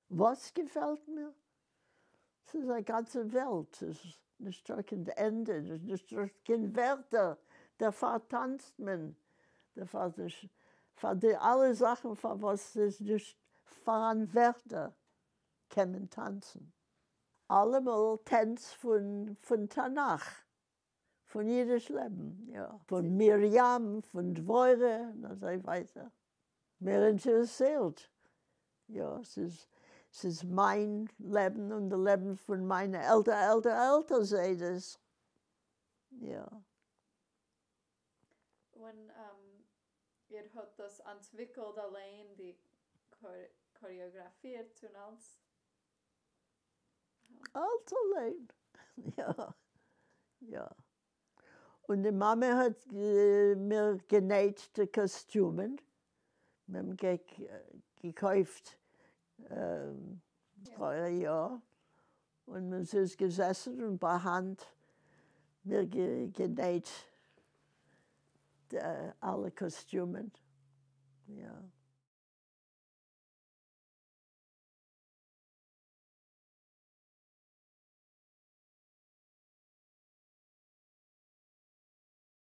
Was gefällt mir? Es ist eine ganze Welt. Es ist nicht kein Ende, es ist nicht kein Wörter. Davor tanzt man. Für alle Sachen, für was es nicht fahren Wörter, kann man tanzen. Allemal Tanz von Tanach, von jedes Leben, ja. Von Miriam, von Dvoire und so weiter. Mir interessiert. Ja, es ist mein Leben und das Leben von meinen Eltern sehen das. Ja. Und ihr habt das entwickelt allein, die choreografiert und alles? Alles allein. Ja, ja. Und die Mama hat mir genähte Kostüme. Wir haben gekauft, ja. Und wir sind gesessen und bei Hand mir genäht alle Kostüme. Ja.